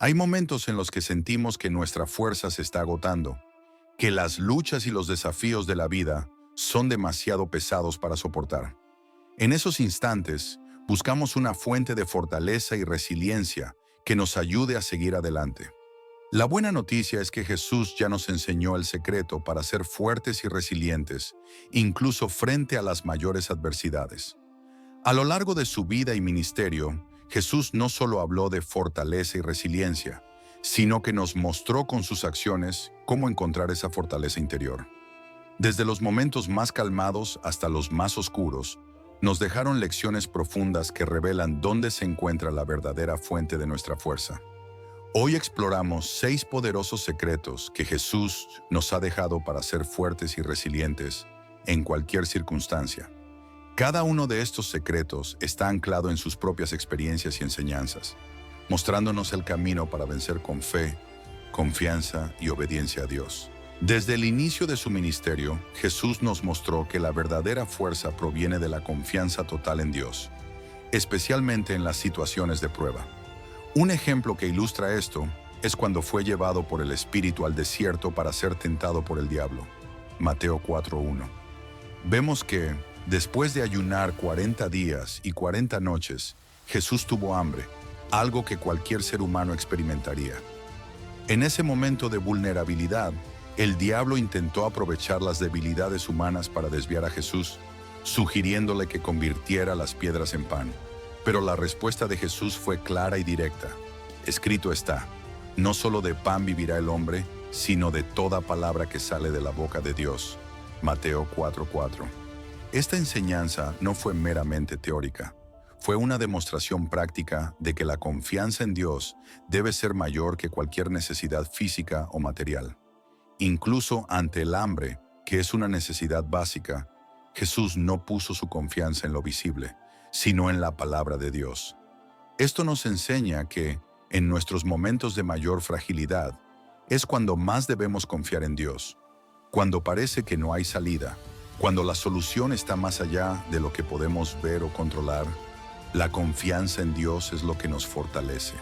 Hay momentos en los que sentimos que nuestra fuerza se está agotando, que las luchas y los desafíos de la vida son demasiado pesados para soportar. En esos instantes, buscamos una fuente de fortaleza y resiliencia que nos ayude a seguir adelante. La buena noticia es que Jesús ya nos enseñó el secreto para ser fuertes y resilientes, incluso frente a las mayores adversidades. A lo largo de su vida y ministerio, Jesús no solo habló de fortaleza y resiliencia, sino que nos mostró con sus acciones cómo encontrar esa fortaleza interior. Desde los momentos más calmados hasta los más oscuros, nos dejaron lecciones profundas que revelan dónde se encuentra la verdadera fuente de nuestra fuerza. Hoy exploramos 6 poderosos secretos que Jesús nos ha dejado para ser fuertes y resilientes en cualquier circunstancia. Cada uno de estos secretos está anclado en sus propias experiencias y enseñanzas, mostrándonos el camino para vencer con fe, confianza y obediencia a Dios. Desde el inicio de su ministerio, Jesús nos mostró que la verdadera fuerza proviene de la confianza total en Dios, especialmente en las situaciones de prueba. Un ejemplo que ilustra esto es cuando fue llevado por el Espíritu al desierto para ser tentado por el diablo. Mateo 4:1. Vemos que, después de ayunar 40 días y 40 noches, Jesús tuvo hambre, algo que cualquier ser humano experimentaría. En ese momento de vulnerabilidad, el diablo intentó aprovechar las debilidades humanas para desviar a Jesús, sugiriéndole que convirtiera las piedras en pan. Pero la respuesta de Jesús fue clara y directa. Escrito está: no solo de pan vivirá el hombre, sino de toda palabra que sale de la boca de Dios. Mateo 4:4. Esta enseñanza no fue meramente teórica. Fue una demostración práctica de que la confianza en Dios debe ser mayor que cualquier necesidad física o material. Incluso ante el hambre, que es una necesidad básica, Jesús no puso su confianza en lo visible, sino en la palabra de Dios. Esto nos enseña que, en nuestros momentos de mayor fragilidad, es cuando más debemos confiar en Dios. Cuando parece que no hay salida, cuando la solución está más allá de lo que podemos ver o controlar, la confianza en Dios es lo que nos fortalece.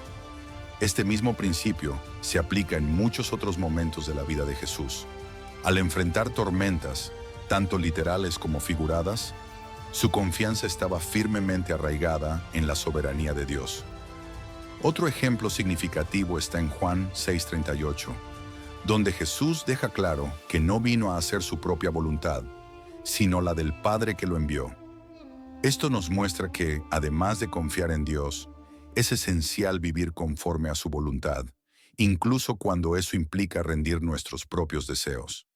Este mismo principio se aplica en muchos otros momentos de la vida de Jesús. Al enfrentar tormentas, tanto literales como figuradas, su confianza estaba firmemente arraigada en la soberanía de Dios. Otro ejemplo significativo está en Juan 6:38, donde Jesús deja claro que no vino a hacer su propia voluntad, sino la del Padre que lo envió. Esto nos muestra que, además de confiar en Dios, es esencial vivir conforme a su voluntad, incluso cuando eso implica rendir nuestros propios deseos.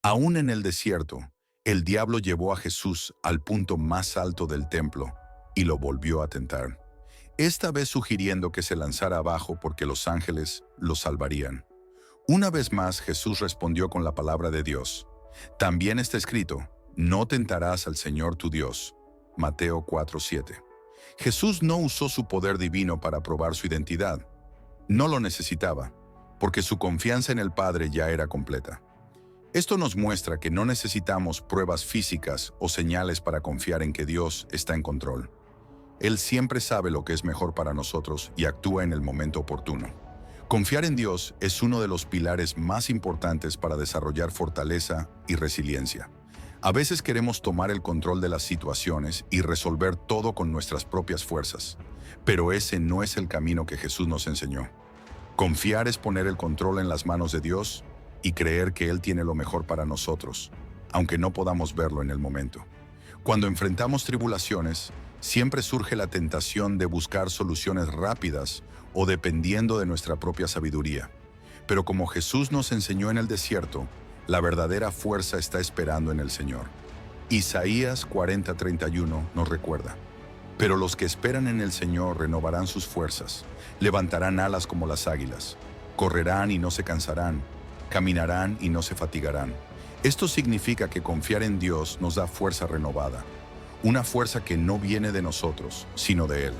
Aún en el desierto, el diablo llevó a Jesús al punto más alto del templo y lo volvió a tentar, esta vez sugiriendo que se lanzara abajo porque los ángeles lo salvarían. Una vez más, Jesús respondió con la palabra de Dios. También está escrito: no tentarás al Señor tu Dios. Mateo 4:7. Jesús no usó su poder divino para probar su identidad. No lo necesitaba, porque su confianza en el Padre ya era completa. Esto nos muestra que no necesitamos pruebas físicas o señales para confiar en que Dios está en control. Él siempre sabe lo que es mejor para nosotros y actúa en el momento oportuno. Confiar en Dios es uno de los pilares más importantes para desarrollar fortaleza y resiliencia. A veces queremos tomar el control de las situaciones y resolver todo con nuestras propias fuerzas, pero ese no es el camino que Jesús nos enseñó. Confiar es poner el control en las manos de Dios y creer que Él tiene lo mejor para nosotros, aunque no podamos verlo en el momento. Cuando enfrentamos tribulaciones, siempre surge la tentación de buscar soluciones rápidas o dependiendo de nuestra propia sabiduría. Pero como Jesús nos enseñó en el desierto, la verdadera fuerza está esperando en el Señor. Isaías 40:31 nos recuerda: pero los que esperan en el Señor renovarán sus fuerzas, levantarán alas como las águilas, correrán y no se cansarán, caminarán y no se fatigarán. Esto significa que confiar en Dios nos da fuerza renovada, una fuerza que no viene de nosotros, sino de Él.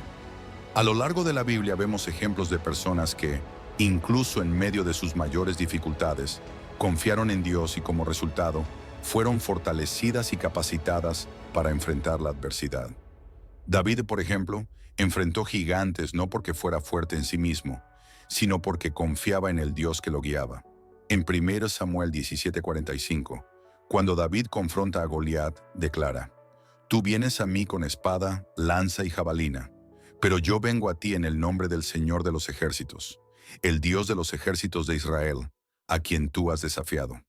A lo largo de la Biblia vemos ejemplos de personas que, incluso en medio de sus mayores dificultades, confiaron en Dios y como resultado, fueron fortalecidas y capacitadas para enfrentar la adversidad. David, por ejemplo, enfrentó gigantes no porque fuera fuerte en sí mismo, sino porque confiaba en el Dios que lo guiaba. En 1 Samuel 17:45, cuando David confronta a Goliat, declara: Tú vienes a mí con espada, lanza y jabalina, pero yo vengo a ti en el nombre del Señor de los ejércitos, el Dios de los ejércitos de Israel, a quien tú has desafiado.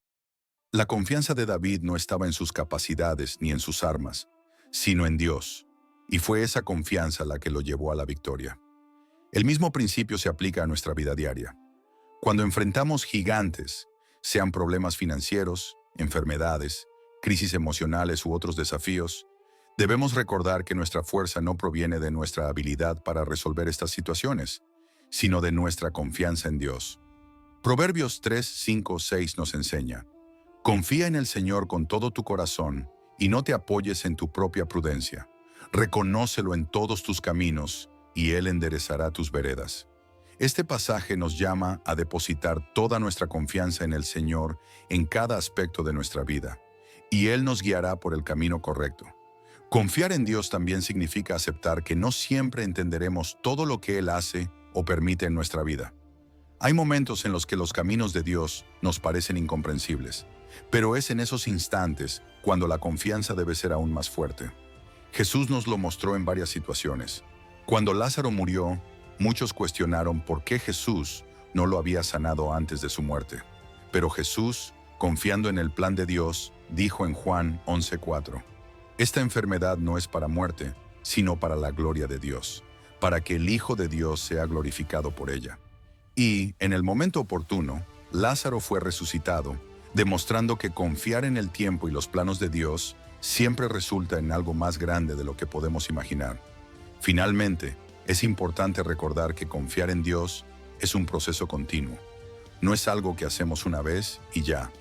La confianza de David no estaba en sus capacidades ni en sus armas, sino en Dios, y fue esa confianza la que lo llevó a la victoria. El mismo principio se aplica a nuestra vida diaria. Cuando enfrentamos gigantes, sean problemas financieros, enfermedades, crisis emocionales u otros desafíos, debemos recordar que nuestra fuerza no proviene de nuestra habilidad para resolver estas situaciones, sino de nuestra confianza en Dios. Proverbios 3, 5, 6 nos enseña: Confía en el Señor con todo tu corazón y no te apoyes en tu propia prudencia. Reconócelo en todos tus caminos y Él enderezará tus veredas. Este pasaje nos llama a depositar toda nuestra confianza en el Señor en cada aspecto de nuestra vida, y Él nos guiará por el camino correcto. Confiar en Dios también significa aceptar que no siempre entenderemos todo lo que Él hace o permite en nuestra vida. Hay momentos en los que los caminos de Dios nos parecen incomprensibles, pero es en esos instantes cuando la confianza debe ser aún más fuerte. Jesús nos lo mostró en varias situaciones. Cuando Lázaro murió, muchos cuestionaron por qué Jesús no lo había sanado antes de su muerte. Pero Jesús, confiando en el plan de Dios, dijo en Juan 11:4, Esta enfermedad no es para muerte, sino para la gloria de Dios, para que el Hijo de Dios sea glorificado por ella. Y, en el momento oportuno, Lázaro fue resucitado, demostrando que confiar en el tiempo y los planos de Dios siempre resulta en algo más grande de lo que podemos imaginar. Finalmente, es importante recordar que confiar en Dios es un proceso continuo. No es algo que hacemos una vez y ya.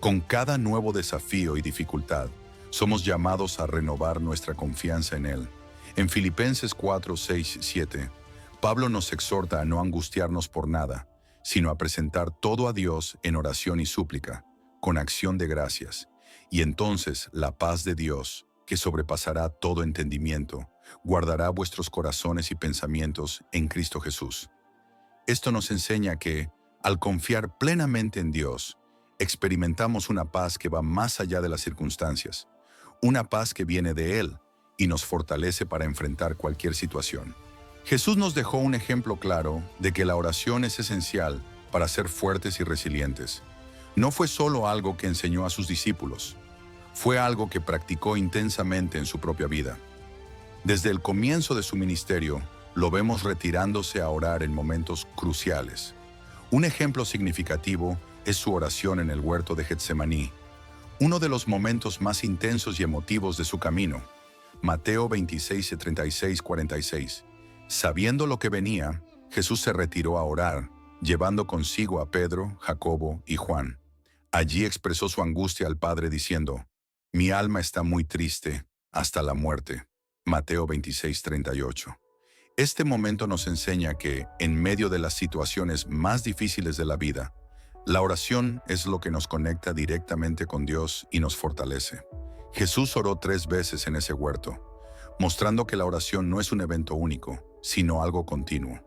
Con cada nuevo desafío y dificultad, somos llamados a renovar nuestra confianza en Él. En Filipenses 4, 6, 7, Pablo nos exhorta a no angustiarnos por nada, sino a presentar todo a Dios en oración y súplica, con acción de gracias. Y entonces la paz de Dios, que sobrepasará todo entendimiento, guardará vuestros corazones y pensamientos en Cristo Jesús. Esto nos enseña que, al confiar plenamente en Dios, experimentamos una paz que va más allá de las circunstancias, una paz que viene de Él y nos fortalece para enfrentar cualquier situación. Jesús nos dejó un ejemplo claro de que la oración es esencial para ser fuertes y resilientes. No fue solo algo que enseñó a sus discípulos, fue algo que practicó intensamente en su propia vida. Desde el comienzo de su ministerio, lo vemos retirándose a orar en momentos cruciales. Un ejemplo significativo es su oración en el huerto de Getsemaní, uno de los momentos más intensos y emotivos de su camino. Mateo 26, 36, 46. Sabiendo lo que venía, Jesús se retiró a orar, llevando consigo a Pedro, Jacobo y Juan. Allí expresó su angustia al Padre diciendo: Mi alma está muy triste, hasta la muerte. Mateo 26, 38. Este momento nos enseña que, en medio de las situaciones más difíciles de la vida, la oración es lo que nos conecta directamente con Dios y nos fortalece. Jesús oró 3 veces en ese huerto, mostrando que la oración no es un evento único, sino algo continuo.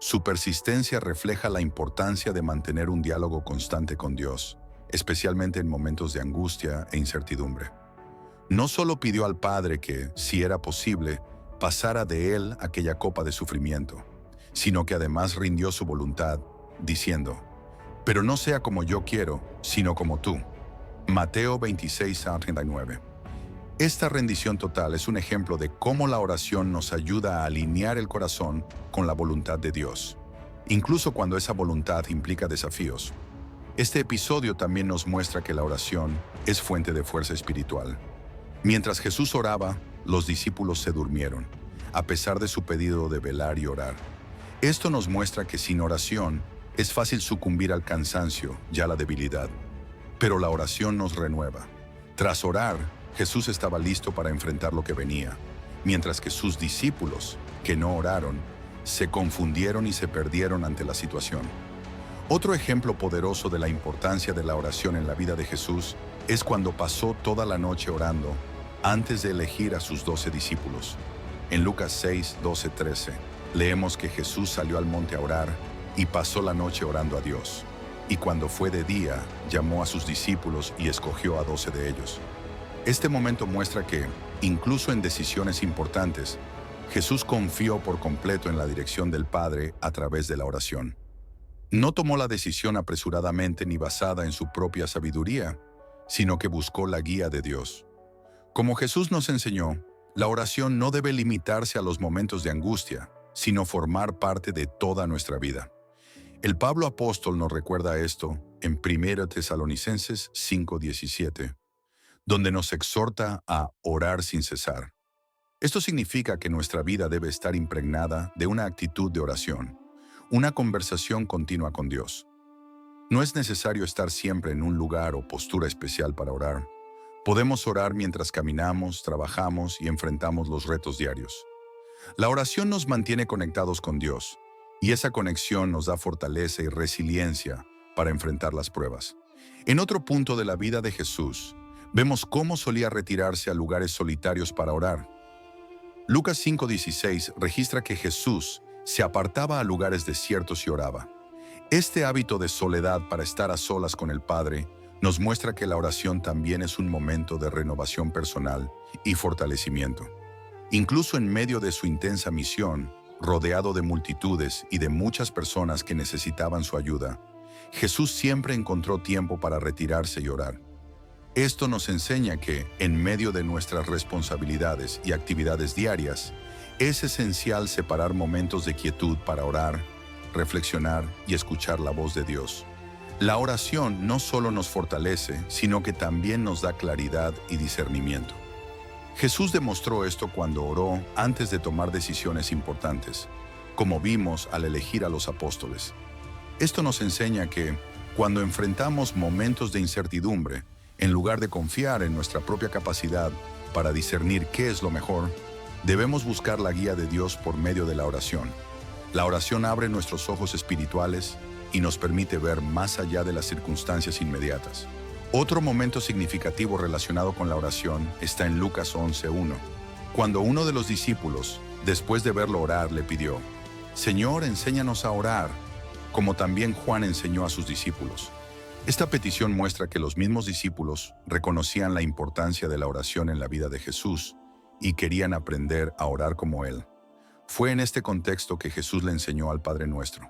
Su persistencia refleja la importancia de mantener un diálogo constante con Dios, especialmente en momentos de angustia e incertidumbre. No solo pidió al Padre que, si era posible, pasara de él aquella copa de sufrimiento, sino que además rindió su voluntad, diciendo: Pero no sea como yo quiero, sino como tú. Mateo 26, 39. Esta rendición total es un ejemplo de cómo la oración nos ayuda a alinear el corazón con la voluntad de Dios, incluso cuando esa voluntad implica desafíos. Este episodio también nos muestra que la oración es fuente de fuerza espiritual. Mientras Jesús oraba, los discípulos se durmieron, a pesar de su pedido de velar y orar. Esto nos muestra que sin oración es fácil sucumbir al cansancio y a la debilidad. Pero la oración nos renueva. Tras orar, Jesús estaba listo para enfrentar lo que venía, mientras que sus discípulos, que no oraron, se confundieron y se perdieron ante la situación. Otro ejemplo poderoso de la importancia de la oración en la vida de Jesús es cuando pasó toda la noche orando antes de elegir a sus 12 discípulos. En Lucas 6, 12, 13, leemos que Jesús salió al monte a orar y pasó la noche orando a Dios. Y cuando fue de día, llamó a sus discípulos y escogió a 12 de ellos. Este momento muestra que, incluso en decisiones importantes, Jesús confió por completo en la dirección del Padre a través de la oración. No tomó la decisión apresuradamente ni basada en su propia sabiduría, sino que buscó la guía de Dios. Como Jesús nos enseñó, la oración no debe limitarse a los momentos de angustia, sino formar parte de toda nuestra vida. El Pablo apóstol nos recuerda esto en 1 Tesalonicenses 5:17, donde nos exhorta a orar sin cesar. Esto significa que nuestra vida debe estar impregnada de una actitud de oración, una conversación continua con Dios. No es necesario estar siempre en un lugar o postura especial para orar. Podemos orar mientras caminamos, trabajamos y enfrentamos los retos diarios. La oración nos mantiene conectados con Dios, y esa conexión nos da fortaleza y resiliencia para enfrentar las pruebas. En otro punto de la vida de Jesús, vemos cómo solía retirarse a lugares solitarios para orar. Lucas 5:16 registra que Jesús se apartaba a lugares desiertos y oraba. Este hábito de soledad para estar a solas con el Padre nos muestra que la oración también es un momento de renovación personal y fortalecimiento. Incluso en medio de su intensa misión, rodeado de multitudes y de muchas personas que necesitaban su ayuda, Jesús siempre encontró tiempo para retirarse y orar. Esto nos enseña que, en medio de nuestras responsabilidades y actividades diarias, es esencial separar momentos de quietud para orar, reflexionar y escuchar la voz de Dios. La oración no solo nos fortalece, sino que también nos da claridad y discernimiento. Jesús demostró esto cuando oró antes de tomar decisiones importantes, como vimos al elegir a los apóstoles. Esto nos enseña que, cuando enfrentamos momentos de incertidumbre, en lugar de confiar en nuestra propia capacidad para discernir qué es lo mejor, debemos buscar la guía de Dios por medio de la oración. La oración abre nuestros ojos espirituales y nos permite ver más allá de las circunstancias inmediatas. Otro momento significativo relacionado con la oración está en Lucas 11:1, cuando uno de los discípulos, después de verlo orar, le pidió: «Señor, enséñanos a orar, como también Juan enseñó a sus discípulos». Esta petición muestra que los mismos discípulos reconocían la importancia de la oración en la vida de Jesús y querían aprender a orar como Él. Fue en este contexto que Jesús le enseñó al Padre Nuestro,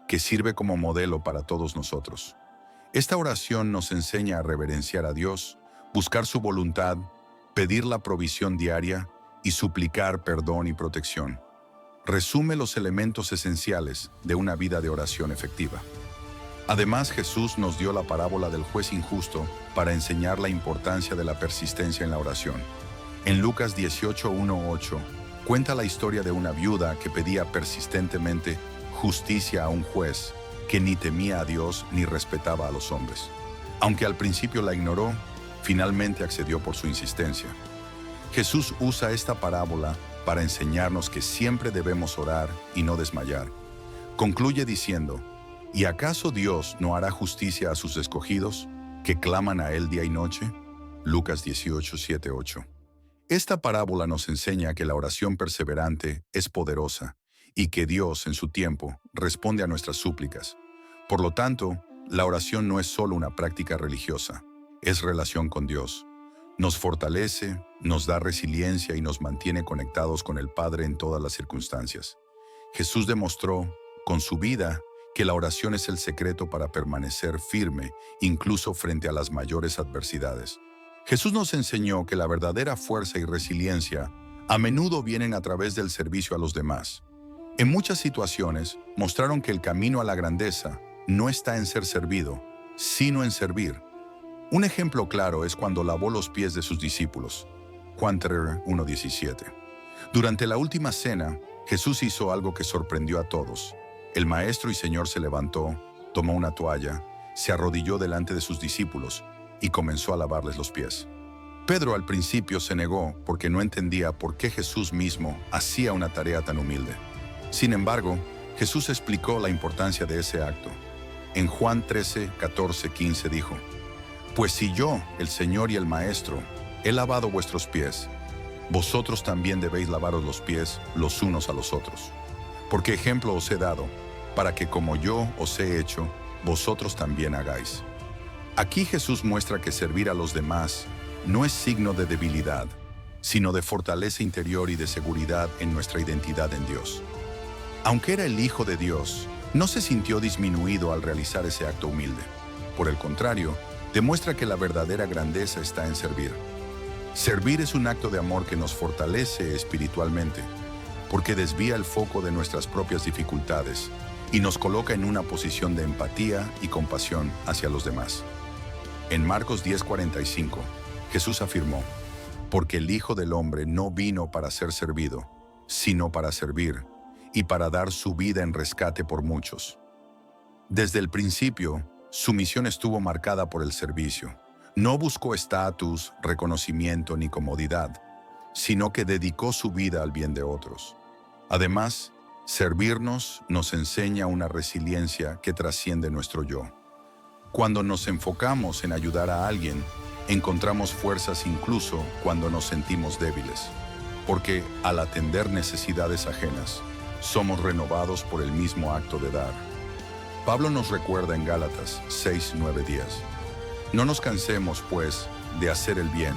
que sirve como modelo para todos nosotros. Esta oración nos enseña a reverenciar a Dios, buscar su voluntad, pedir la provisión diaria y suplicar perdón y protección. Resume los elementos esenciales de una vida de oración efectiva. Además, Jesús nos dio la parábola del juez injusto para enseñar la importancia de la persistencia en la oración. En Lucas 18:1-8, cuenta la historia de una viuda que pedía persistentemente justicia a un juez que ni temía a Dios ni respetaba a los hombres. Aunque al principio la ignoró, finalmente accedió por su insistencia. Jesús usa esta parábola para enseñarnos que siempre debemos orar y no desmayar. Concluye diciendo: ¿y acaso Dios no hará justicia a sus escogidos, que claman a Él día y noche? Lucas 18:7-8. Esta parábola nos enseña que la oración perseverante es poderosa y que Dios, en su tiempo, responde a nuestras súplicas. Por lo tanto, la oración no es solo una práctica religiosa, es relación con Dios. Nos fortalece, nos da resiliencia y nos mantiene conectados con el Padre en todas las circunstancias. Jesús demostró, con su vida, que la oración es el secreto para permanecer firme, incluso frente a las mayores adversidades. Jesús nos enseñó que la verdadera fuerza y resiliencia a menudo vienen a través del servicio a los demás. En muchas situaciones, mostraron que el camino a la grandeza no está en ser servido, sino en servir. Un ejemplo claro es cuando lavó los pies de sus discípulos. Juan 1:17. Durante la última cena, Jesús hizo algo que sorprendió a todos. El Maestro y Señor se levantó, tomó una toalla, se arrodilló delante de sus discípulos y comenzó a lavarles los pies. Pedro al principio se negó porque no entendía por qué Jesús mismo hacía una tarea tan humilde. Sin embargo, Jesús explicó la importancia de ese acto. En Juan 13:14-15 dijo: «Pues si yo, el Señor y el Maestro, he lavado vuestros pies, vosotros también debéis lavaros los pies los unos a los otros. Porque ejemplo os he dado, para que como yo os he hecho, vosotros también hagáis. Aquí Jesús muestra que servir a los demás no es signo de debilidad, sino de fortaleza interior y de seguridad en nuestra identidad en Dios. Aunque era el Hijo de Dios, no se sintió disminuido al realizar ese acto humilde. Por el contrario, demuestra que la verdadera grandeza está en servir. Servir es un acto de amor que nos fortalece espiritualmente, porque desvía el foco de nuestras propias dificultades y nos coloca en una posición de empatía y compasión hacia los demás. En Marcos 10:45, Jesús afirmó: porque el Hijo del Hombre no vino para ser servido, sino para servir, y para dar su vida en rescate por muchos. Desde el principio, su misión estuvo marcada por el servicio. No buscó estatus, reconocimiento ni comodidad, sino que dedicó su vida al bien de otros. Además, servirnos nos enseña una resiliencia que trasciende nuestro yo. Cuando nos enfocamos en ayudar a alguien, encontramos fuerzas incluso cuando nos sentimos débiles, porque al atender necesidades ajenas, somos renovados por el mismo acto de dar. Pablo nos recuerda en Gálatas 6:9-10. No nos cansemos, pues, de hacer el bien,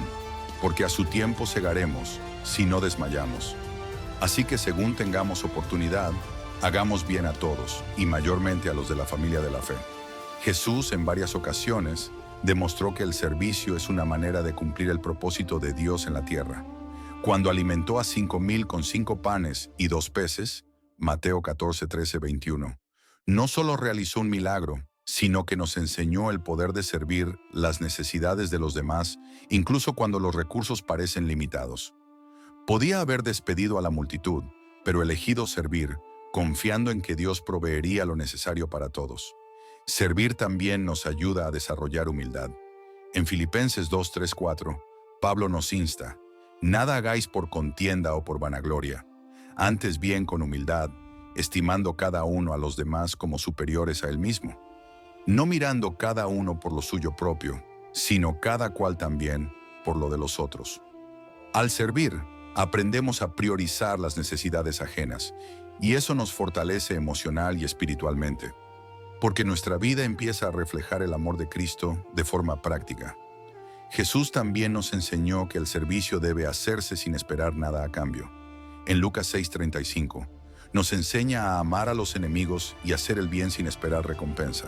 porque a su tiempo segaremos, si no desmayamos. Así que según tengamos oportunidad, hagamos bien a todos, y mayormente a los de la familia de la fe. Jesús, en varias ocasiones, demostró que el servicio es una manera de cumplir el propósito de Dios en la tierra. Cuando alimentó a 5,000 con 5 panes y 2 peces, Mateo 14:13-21, no solo realizó un milagro, sino que nos enseñó el poder de servir las necesidades de los demás, incluso cuando los recursos parecen limitados. Podía haber despedido a la multitud, pero elegido servir, confiando en que Dios proveería lo necesario para todos. Servir también nos ayuda a desarrollar humildad. En Filipenses 2:3-4, Pablo nos insta: nada hagáis por contienda o por vanagloria, antes bien con humildad, estimando cada uno a los demás como superiores a él mismo, no mirando cada uno por lo suyo propio, sino cada cual también por lo de los otros. Al servir, aprendemos a priorizar las necesidades ajenas, y eso nos fortalece emocional y espiritualmente, porque nuestra vida empieza a reflejar el amor de Cristo de forma práctica. Jesús también nos enseñó que el servicio debe hacerse sin esperar nada a cambio. En Lucas 6:35, nos enseña a amar a los enemigos y hacer el bien sin esperar recompensa.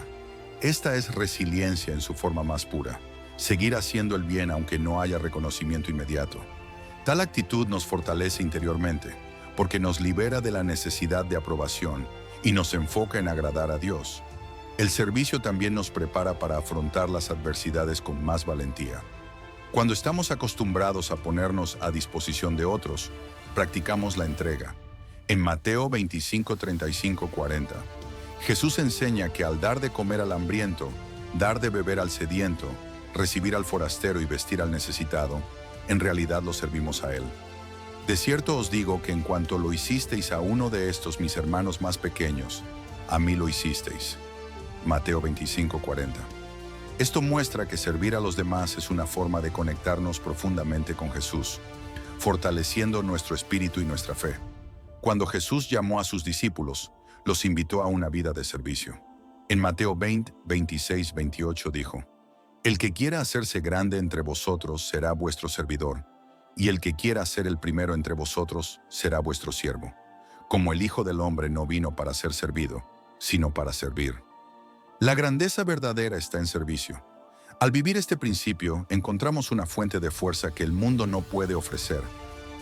Esta es resiliencia en su forma más pura, seguir haciendo el bien aunque no haya reconocimiento inmediato. Tal actitud nos fortalece interiormente, porque nos libera de la necesidad de aprobación y nos enfoca en agradar a Dios. El servicio también nos prepara para afrontar las adversidades con más valentía. Cuando estamos acostumbrados a ponernos a disposición de otros, practicamos la entrega. En Mateo 25:35-40, Jesús enseña que al dar de comer al hambriento, dar de beber al sediento, recibir al forastero y vestir al necesitado, en realidad lo servimos a Él. De cierto os digo que en cuanto lo hicisteis a uno de estos mis hermanos más pequeños, a mí lo hicisteis. Mateo 25:40. Esto muestra que servir a los demás es una forma de conectarnos profundamente con Jesús, fortaleciendo nuestro espíritu y nuestra fe. Cuando Jesús llamó a sus discípulos, los invitó a una vida de servicio. En Mateo 20:26-28 dijo: el que quiera hacerse grande entre vosotros será vuestro servidor, y el que quiera ser el primero entre vosotros será vuestro siervo. Como el Hijo del Hombre no vino para ser servido, sino para servir. La grandeza verdadera está en servicio. Al vivir este principio, encontramos una fuente de fuerza que el mundo no puede ofrecer.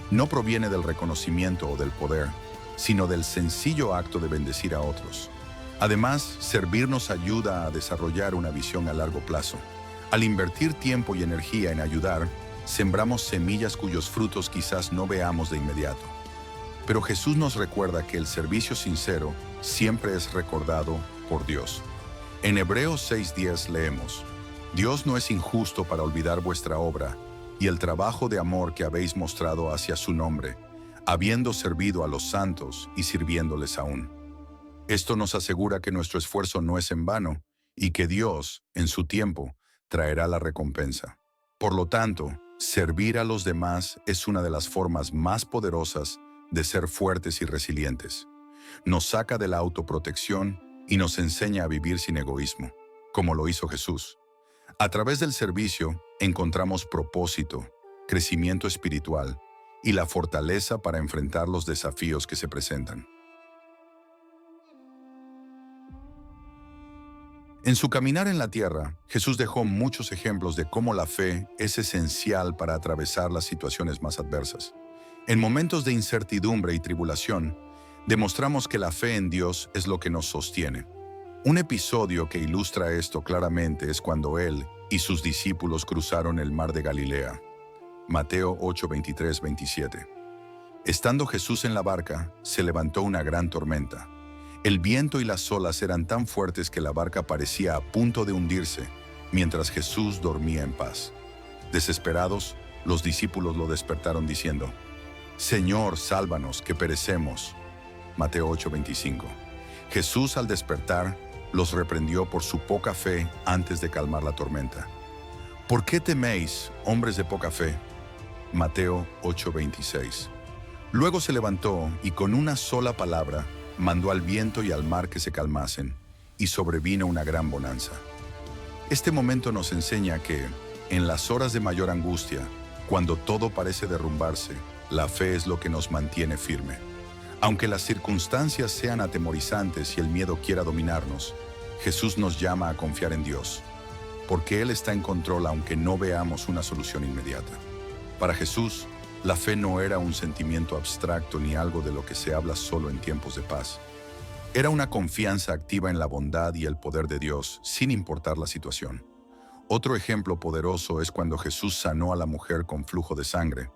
No proviene del reconocimiento o del poder, sino del sencillo acto de bendecir a otros. Además, servir nos ayuda a desarrollar una visión a largo plazo. Al invertir tiempo y energía en ayudar, sembramos semillas cuyos frutos quizás no veamos de inmediato. Pero Jesús nos recuerda que el servicio sincero siempre es recordado por Dios. En Hebreos 6:10 leemos: Dios no es injusto para olvidar vuestra obra y el trabajo de amor que habéis mostrado hacia su nombre, habiendo servido a los santos y sirviéndoles aún. Esto nos asegura que nuestro esfuerzo no es en vano y que Dios, en su tiempo, traerá la recompensa. Por lo tanto, servir a los demás es una de las formas más poderosas de ser fuertes y resilientes. nos saca de la autoprotección y nos enseña a vivir sin egoísmo, como lo hizo Jesús. A través del servicio encontramos propósito, crecimiento espiritual y la fortaleza para enfrentar los desafíos que se presentan. En su caminar en la tierra, Jesús dejó muchos ejemplos de cómo la fe es esencial para atravesar las situaciones más adversas. En momentos de incertidumbre y tribulación, demostramos que la fe en Dios es lo que nos sostiene. Un episodio que ilustra esto claramente es cuando Él y sus discípulos cruzaron el mar de Galilea. Mateo 8, 23, 27. Estando Jesús en la barca, se levantó una gran tormenta. El viento y las olas eran tan fuertes que la barca parecía a punto de hundirse, mientras Jesús dormía en paz. Desesperados, los discípulos lo despertaron diciendo: «Señor, sálvanos, que perecemos». Mateo 8:25. Jesús, al despertar, los reprendió por su poca fe antes de calmar la tormenta. «¿Por qué teméis, hombres de poca fe?». Mateo 8:26. Luego se levantó y con una sola palabra mandó al viento y al mar que se calmasen, y sobrevino una gran bonanza. Este momento nos enseña que, en las horas de mayor angustia, cuando todo parece derrumbarse, la fe es lo que nos mantiene firme. Aunque las circunstancias sean atemorizantes y el miedo quiera dominarnos, Jesús nos llama a confiar en Dios, porque Él está en control aunque no veamos una solución inmediata. Para Jesús, la fe no era un sentimiento abstracto ni algo de lo que se habla solo en tiempos de paz. Era una confianza activa en la bondad y el poder de Dios, sin importar la situación. Otro ejemplo poderoso es cuando Jesús sanó a la mujer con flujo de sangre.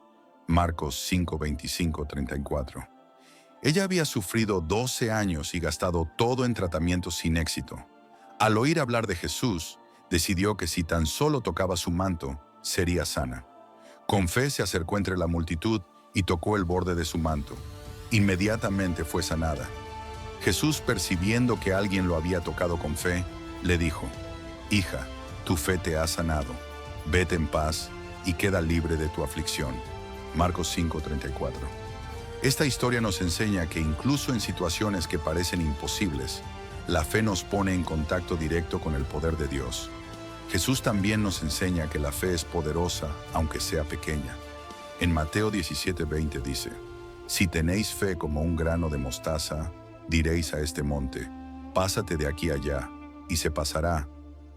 Marcos 5, 25, 34. Ella había sufrido 12 años y gastado todo en tratamientos sin éxito. Al oír hablar de Jesús, decidió que si tan solo tocaba su manto, sería sana. Con fe se acercó entre la multitud y tocó el borde de su manto. Inmediatamente fue sanada. Jesús, percibiendo que alguien lo había tocado con fe, le dijo: «Hija, tu fe te ha sanado. Vete en paz y queda libre de tu aflicción». Marcos 5:34. Esta historia nos enseña que incluso en situaciones que parecen imposibles, la fe nos pone en contacto directo con el poder de Dios. Jesús también nos enseña que la fe es poderosa, aunque sea pequeña. En Mateo 17:20 dice: «Si tenéis fe como un grano de mostaza, diréis a este monte: pásate de aquí allá, y se pasará,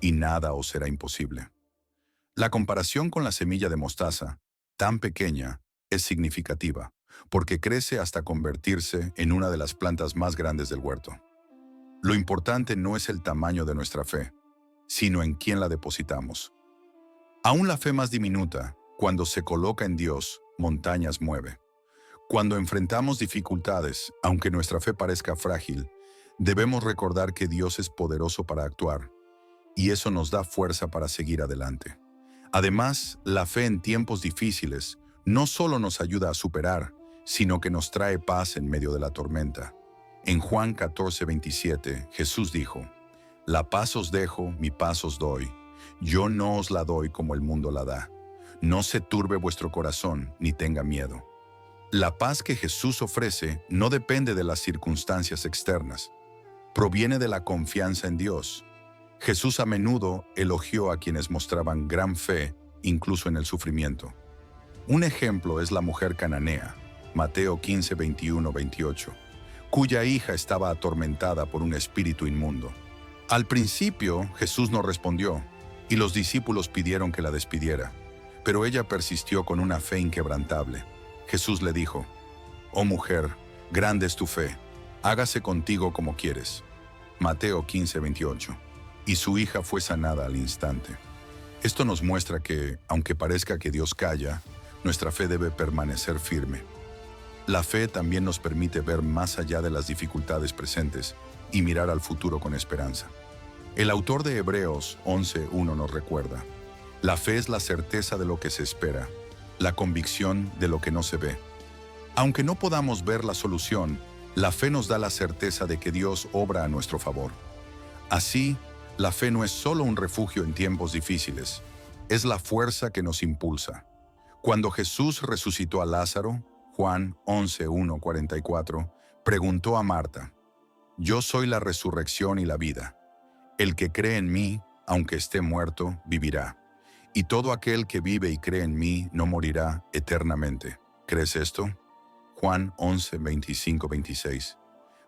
y nada os será imposible». La comparación con la semilla de mostaza, tan pequeña, es significativa, porque crece hasta convertirse en una de las plantas más grandes del huerto. Lo importante no es el tamaño de nuestra fe, sino en quién la depositamos. Aún la fe más diminuta, cuando se coloca en Dios, montañas mueve. Cuando enfrentamos dificultades, aunque nuestra fe parezca frágil, debemos recordar que Dios es poderoso para actuar, y eso nos da fuerza para seguir adelante. Además, la fe en tiempos difíciles no solo nos ayuda a superar, sino que nos trae paz en medio de la tormenta. En Juan 14:27, Jesús dijo: «La paz os dejo, mi paz os doy. Yo no os la doy como el mundo la da. No se turbe vuestro corazón, ni tenga miedo». La paz que Jesús ofrece no depende de las circunstancias externas. Proviene de la confianza en Dios. Jesús a menudo elogió a quienes mostraban gran fe, incluso en el sufrimiento. Un ejemplo es la mujer cananea, Mateo 15, 21, 28, cuya hija estaba atormentada por un espíritu inmundo. Al principio, Jesús no respondió, y los discípulos pidieron que la despidiera, pero ella persistió con una fe inquebrantable. Jesús le dijo: «Oh mujer, grande es tu fe, hágase contigo como quieres». Mateo 15, 28. Y su hija fue sanada al instante. Esto nos muestra que, aunque parezca que Dios calla, nuestra fe debe permanecer firme. La fe también nos permite ver más allá de las dificultades presentes y mirar al futuro con esperanza. El autor de Hebreos 11:1 nos recuerda: «La fe es la certeza de lo que se espera, la convicción de lo que no se ve». Aunque no podamos ver la solución, la fe nos da la certeza de que Dios obra a nuestro favor. Así, la fe no es solo un refugio en tiempos difíciles, es la fuerza que nos impulsa. Cuando Jesús resucitó a Lázaro, Juan 11:1-44, preguntó a Marta: Yo soy la resurrección y la vida. El que cree en mí, aunque esté muerto, vivirá. Y todo aquel que vive y cree en mí no morirá eternamente. ¿Crees esto? Juan 11, 25, 26.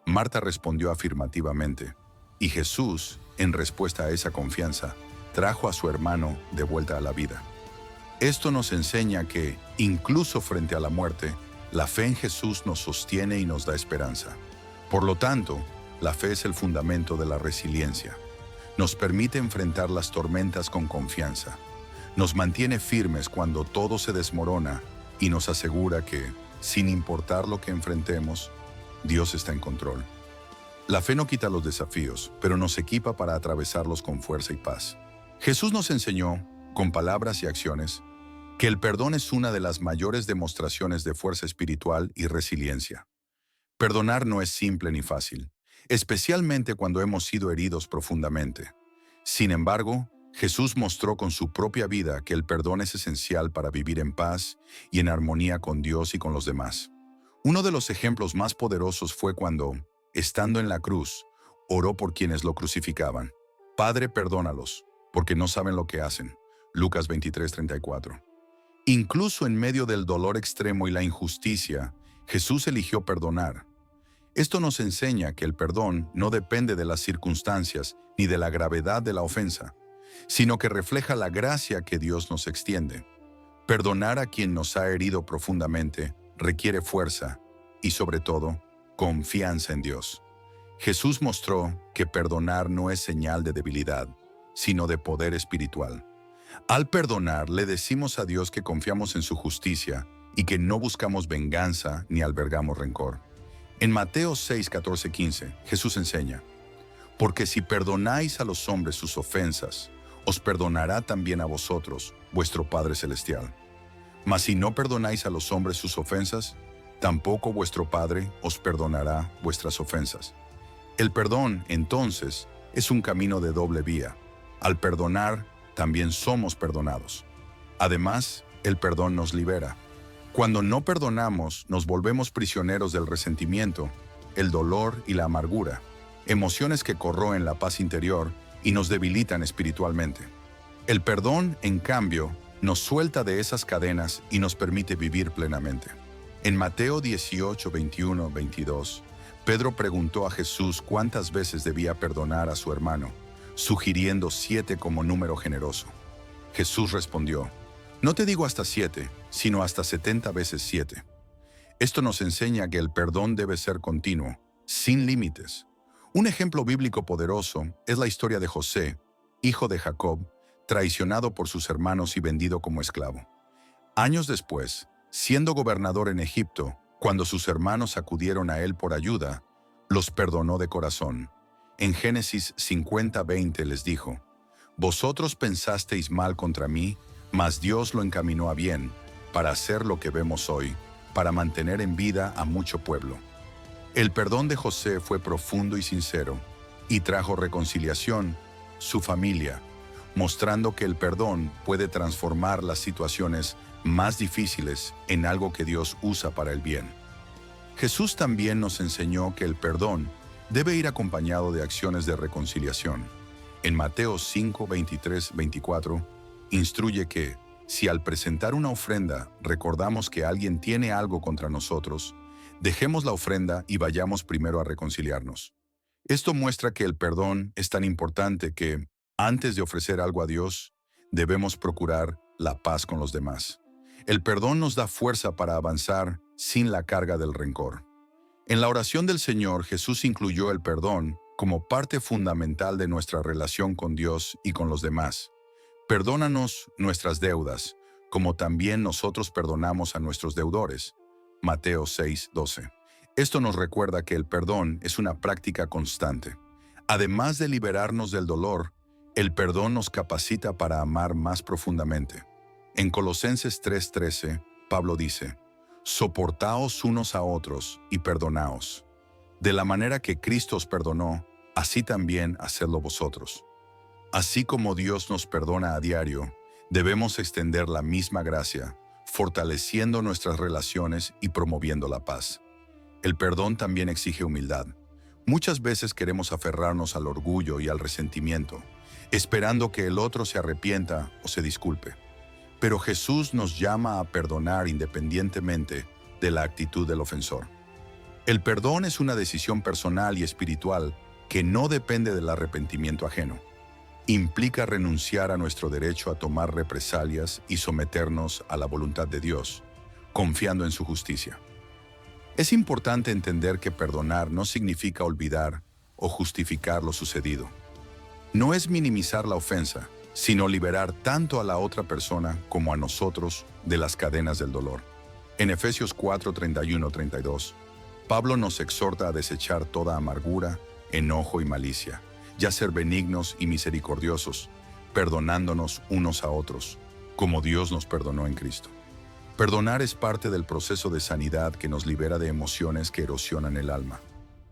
Marta respondió afirmativamente, y Jesús, en respuesta a esa confianza, trajo a su hermano de vuelta a la vida. Esto nos enseña que, incluso frente a la muerte, la fe en Jesús nos sostiene y nos da esperanza. Por lo tanto, la fe es el fundamento de la resiliencia. Nos permite enfrentar las tormentas con confianza. Nos mantiene firmes cuando todo se desmorona y nos asegura que, sin importar lo que enfrentemos, Dios está en control. La fe no quita los desafíos, pero nos equipa para atravesarlos con fuerza y paz. Jesús nos enseñó, con palabras y acciones, que el perdón es una de las mayores demostraciones de fuerza espiritual y resiliencia. Perdonar no es simple ni fácil, especialmente cuando hemos sido heridos profundamente. Sin embargo, Jesús mostró con su propia vida que el perdón es esencial para vivir en paz y en armonía con Dios y con los demás. Uno de los ejemplos más poderosos fue cuando, estando en la cruz, oró por quienes lo crucificaban. Padre, perdónalos, porque no saben lo que hacen. Lucas 23:34. Incluso en medio del dolor extremo y la injusticia, Jesús eligió perdonar. Esto nos enseña que el perdón no depende de las circunstancias ni de la gravedad de la ofensa, sino que refleja la gracia que Dios nos extiende. Perdonar a quien nos ha herido profundamente requiere fuerza y, sobre todo, confianza en Dios. Jesús mostró que perdonar no es señal de debilidad, sino de poder espiritual. Al perdonar, le decimos a Dios que confiamos en su justicia y que no buscamos venganza ni albergamos rencor. En Mateo 6, 14, 15, Jesús enseña: Porque si perdonáis a los hombres sus ofensas, os perdonará también a vosotros, vuestro Padre Celestial. Mas si no perdonáis a los hombres sus ofensas, tampoco vuestro Padre os perdonará vuestras ofensas. El perdón, entonces, es un camino de doble vía. Al perdonar, también somos perdonados. Además, el perdón nos libera. Cuando no perdonamos, nos volvemos prisioneros del resentimiento, el dolor y la amargura, emociones que corroen la paz interior y nos debilitan espiritualmente. El perdón, en cambio, nos suelta de esas cadenas y nos permite vivir plenamente. En Mateo 18, 21, 22, Pedro preguntó a Jesús cuántas veces debía perdonar a su hermano, sugiriendo 7 como número generoso. Jesús respondió: No te digo hasta 7, sino hasta 70 veces 7. Esto nos enseña que el perdón debe ser continuo, sin límites. Un ejemplo bíblico poderoso es la historia de José, hijo de Jacob, traicionado por sus hermanos y vendido como esclavo. Años después, siendo gobernador en Egipto, cuando sus hermanos acudieron a él por ayuda, los perdonó de corazón. En Génesis 50:20 les dijo: Vosotros pensasteis mal contra mí, mas Dios lo encaminó a bien, para hacer lo que vemos hoy, para mantener en vida a mucho pueblo. El perdón de José fue profundo y sincero, y trajo reconciliación, su familia, mostrando que el perdón puede transformar las situaciones más difíciles en algo que Dios usa para el bien. Jesús también nos enseñó que el perdón debe ir acompañado de acciones de reconciliación. En Mateo 5, 23, 24, instruye que, si al presentar una ofrenda recordamos que alguien tiene algo contra nosotros, dejemos la ofrenda y vayamos primero a reconciliarnos. Esto muestra que el perdón es tan importante que, antes de ofrecer algo a Dios, debemos procurar la paz con los demás. El perdón nos da fuerza para avanzar sin la carga del rencor. En la oración del Señor, Jesús incluyó el perdón como parte fundamental de nuestra relación con Dios y con los demás. Perdónanos nuestras deudas, como también nosotros perdonamos a nuestros deudores. Mateo 6, 12. Esto nos recuerda que el perdón es una práctica constante. Además de liberarnos del dolor, el perdón nos capacita para amar más profundamente. En Colosenses 3:13, Pablo dice: Soportaos unos a otros y perdonaos. De la manera que Cristo os perdonó, así también hacedlo vosotros. Así como Dios nos perdona a diario, debemos extender la misma gracia, fortaleciendo nuestras relaciones y promoviendo la paz. El perdón también exige humildad. Muchas veces queremos aferrarnos al orgullo y al resentimiento, esperando que el otro se arrepienta o se disculpe. Pero Jesús nos llama a perdonar independientemente de la actitud del ofensor. El perdón es una decisión personal y espiritual que no depende del arrepentimiento ajeno. Implica renunciar a nuestro derecho a tomar represalias y someternos a la voluntad de Dios, confiando en su justicia. Es importante entender que perdonar no significa olvidar o justificar lo sucedido. No es minimizar la ofensa, sino liberar tanto a la otra persona como a nosotros de las cadenas del dolor. En Efesios 4, 31-32, Pablo nos exhorta a desechar toda amargura, enojo y malicia, y a ser benignos y misericordiosos, perdonándonos unos a otros, como Dios nos perdonó en Cristo. Perdonar es parte del proceso de sanidad que nos libera de emociones que erosionan el alma.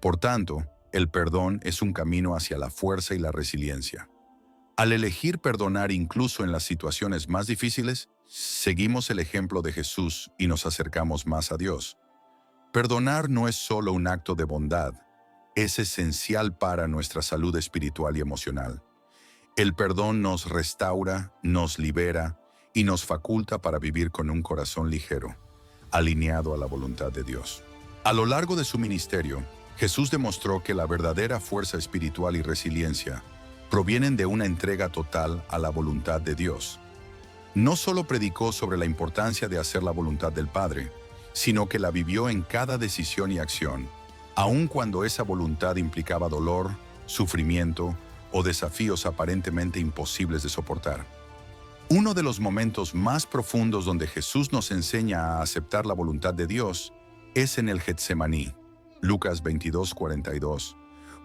Por tanto, el perdón es un camino hacia la fuerza y la resiliencia. Al elegir perdonar incluso en las situaciones más difíciles, seguimos el ejemplo de Jesús y nos acercamos más a Dios. Perdonar no es solo un acto de bondad, es esencial para nuestra salud espiritual y emocional. El perdón nos restaura, nos libera y nos faculta para vivir con un corazón ligero, alineado a la voluntad de Dios. A lo largo de su ministerio, Jesús demostró que la verdadera fuerza espiritual y resiliencia provienen de una entrega total a la voluntad de Dios. No solo predicó sobre la importancia de hacer la voluntad del Padre, sino que la vivió en cada decisión y acción, aun cuando esa voluntad implicaba dolor, sufrimiento o desafíos aparentemente imposibles de soportar. Uno de los momentos más profundos donde Jesús nos enseña a aceptar la voluntad de Dios es en el Getsemaní, Lucas 22:42,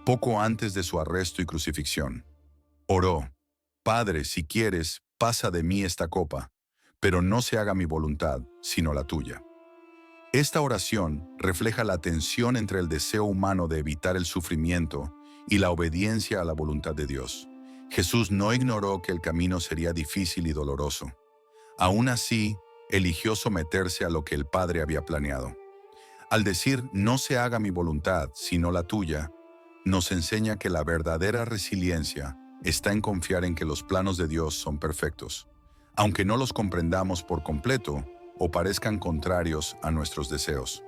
poco antes de su arresto y crucifixión. Oró: Padre, si quieres, pasa de mí esta copa, pero no se haga mi voluntad, sino la tuya. Esta oración refleja la tensión entre el deseo humano de evitar el sufrimiento y la obediencia a la voluntad de Dios. Jesús no ignoró que el camino sería difícil y doloroso. Aún así, eligió someterse a lo que el Padre había planeado. Al decir, no se haga mi voluntad, sino la tuya, nos enseña que la verdadera resiliencia está en confiar en que los planos de Dios son perfectos, aunque no los comprendamos por completo o parezcan contrarios a nuestros deseos.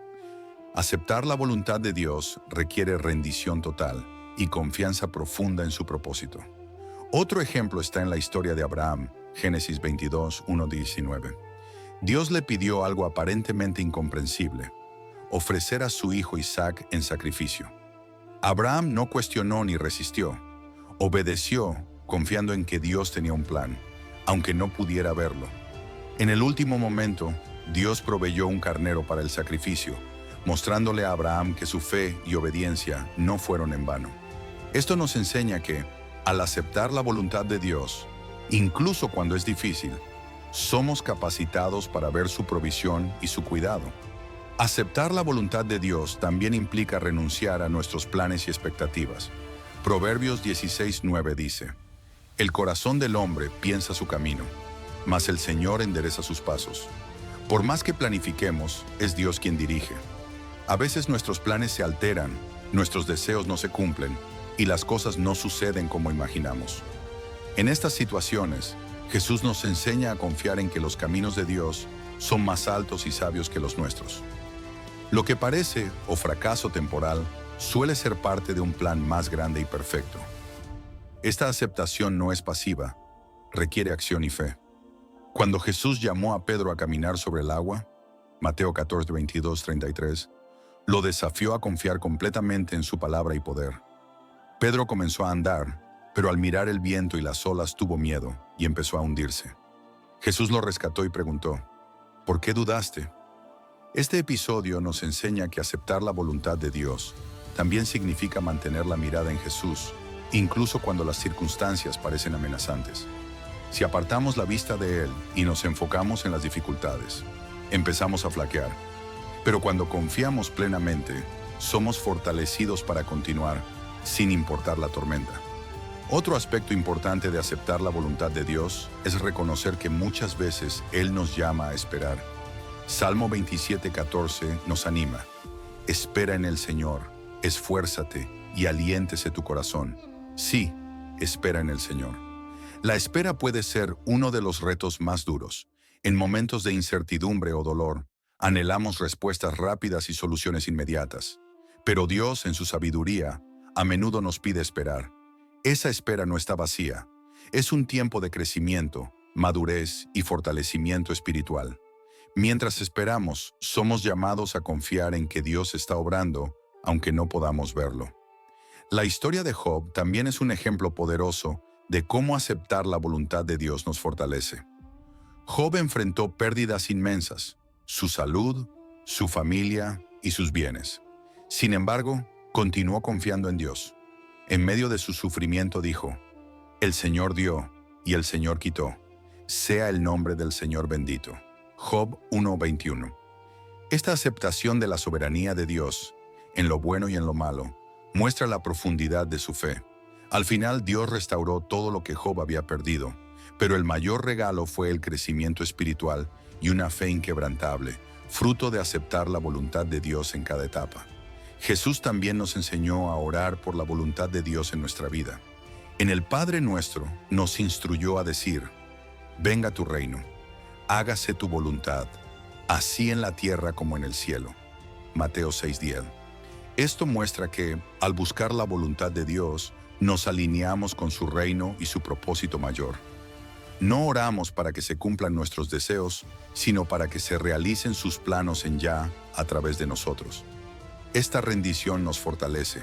Aceptar la voluntad de Dios requiere rendición total y confianza profunda en su propósito. Otro ejemplo está en la historia de Abraham, Génesis 22, 1-19. Dios le pidió algo aparentemente incomprensible: ofrecer a su hijo Isaac en sacrificio. Abraham no cuestionó ni resistió. Obedeció, confiando en que Dios tenía un plan, aunque no pudiera verlo. En el último momento, Dios proveyó un carnero para el sacrificio, mostrándole a Abraham que su fe y obediencia no fueron en vano. Esto nos enseña que, al aceptar la voluntad de Dios, incluso cuando es difícil, somos capacitados para ver su provisión y su cuidado. Aceptar la voluntad de Dios también implica renunciar a nuestros planes y expectativas. Proverbios 16:9 dice: El corazón del hombre piensa su camino, mas el Señor endereza sus pasos. Por más que planifiquemos, es Dios quien dirige. A veces nuestros planes se alteran, nuestros deseos no se cumplen y las cosas no suceden como imaginamos. En estas situaciones, Jesús nos enseña a confiar en que los caminos de Dios son más altos y sabios que los nuestros. Lo que parece o fracaso temporal suele ser parte de un plan más grande y perfecto. Esta aceptación no es pasiva, requiere acción y fe. Cuando Jesús llamó a Pedro a caminar sobre el agua, Mateo 14, 22, 33, lo desafió a confiar completamente en su palabra y poder. Pedro comenzó a andar, pero al mirar el viento y las olas tuvo miedo y empezó a hundirse. Jesús lo rescató y preguntó: ¿por qué dudaste? Este episodio nos enseña que aceptar la voluntad de Dios también significa mantener la mirada en Jesús, incluso cuando las circunstancias parecen amenazantes. Si apartamos la vista de Él y nos enfocamos en las dificultades, empezamos a flaquear. Pero cuando confiamos plenamente, somos fortalecidos para continuar, sin importar la tormenta. Otro aspecto importante de aceptar la voluntad de Dios es reconocer que muchas veces Él nos llama a esperar. Salmo 27:14 nos anima: espera en el Señor, esfuérzate y aliéntese tu corazón. Sí, espera en el Señor. La espera puede ser uno de los retos más duros. En momentos de incertidumbre o dolor, anhelamos respuestas rápidas y soluciones inmediatas. Pero Dios, en su sabiduría, a menudo nos pide esperar. Esa espera no está vacía. Es un tiempo de crecimiento, madurez y fortalecimiento espiritual. Mientras esperamos, somos llamados a confiar en que Dios está obrando, aunque no podamos verlo. La historia de Job también es un ejemplo poderoso de cómo aceptar la voluntad de Dios nos fortalece. Job enfrentó pérdidas inmensas, su salud, su familia y sus bienes. Sin embargo, continuó confiando en Dios. En medio de su sufrimiento dijo: «El Señor dio y el Señor quitó. Sea el nombre del Señor bendito». Job 1:21. Esta aceptación de la soberanía de Dios, en lo bueno y en lo malo, muestra la profundidad de su fe. Al final, Dios restauró todo lo que Job había perdido, pero el mayor regalo fue el crecimiento espiritual y una fe inquebrantable, fruto de aceptar la voluntad de Dios en cada etapa. Jesús también nos enseñó a orar por la voluntad de Dios en nuestra vida. En el Padre Nuestro nos instruyó a decir: «Venga tu reino, hágase tu voluntad, así en la tierra como en el cielo». Mateo 6:10. Esto muestra que, al buscar la voluntad de Dios, nos alineamos con su reino y su propósito mayor. No oramos para que se cumplan nuestros deseos, sino para que se realicen sus planos en ya a través de nosotros. Esta rendición nos fortalece,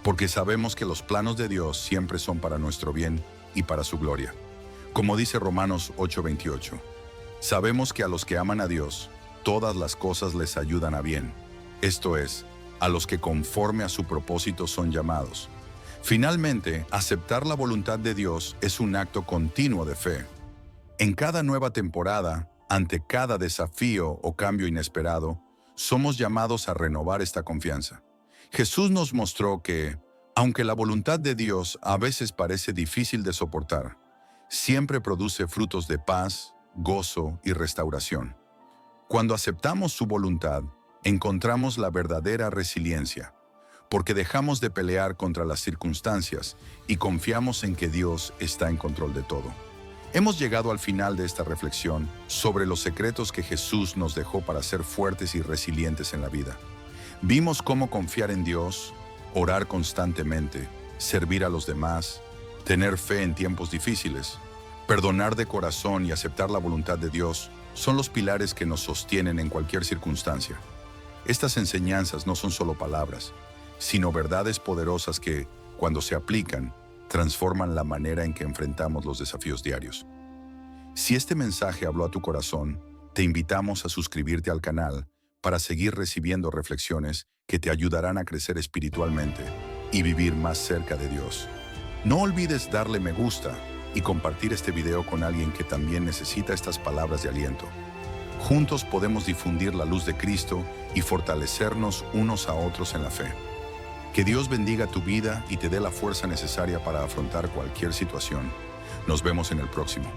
porque sabemos que los planos de Dios siempre son para nuestro bien y para su gloria. Como dice Romanos 8:28, sabemos que a los que aman a Dios, todas las cosas les ayudan a bien, esto es, a los que conforme a su propósito son llamados. Finalmente, aceptar la voluntad de Dios es un acto continuo de fe. En cada nueva temporada, ante cada desafío o cambio inesperado, somos llamados a renovar esta confianza. Jesús nos mostró que, aunque la voluntad de Dios a veces parece difícil de soportar, siempre produce frutos de paz, gozo y restauración. Cuando aceptamos su voluntad, encontramos la verdadera resiliencia, porque dejamos de pelear contra las circunstancias y confiamos en que Dios está en control de todo. Hemos llegado al final de esta reflexión sobre los secretos que Jesús nos dejó para ser fuertes y resilientes en la vida. Vimos cómo confiar en Dios, orar constantemente, servir a los demás, tener fe en tiempos difíciles, perdonar de corazón y aceptar la voluntad de Dios son los pilares que nos sostienen en cualquier circunstancia. Estas enseñanzas no son solo palabras, sino verdades poderosas que, cuando se aplican, transforman la manera en que enfrentamos los desafíos diarios. Si este mensaje habló a tu corazón, te invitamos a suscribirte al canal para seguir recibiendo reflexiones que te ayudarán a crecer espiritualmente y vivir más cerca de Dios. No olvides darle me gusta y compartir este video con alguien que también necesita estas palabras de aliento. Juntos podemos difundir la luz de Cristo y fortalecernos unos a otros en la fe. Que Dios bendiga tu vida y te dé la fuerza necesaria para afrontar cualquier situación. Nos vemos en el próximo.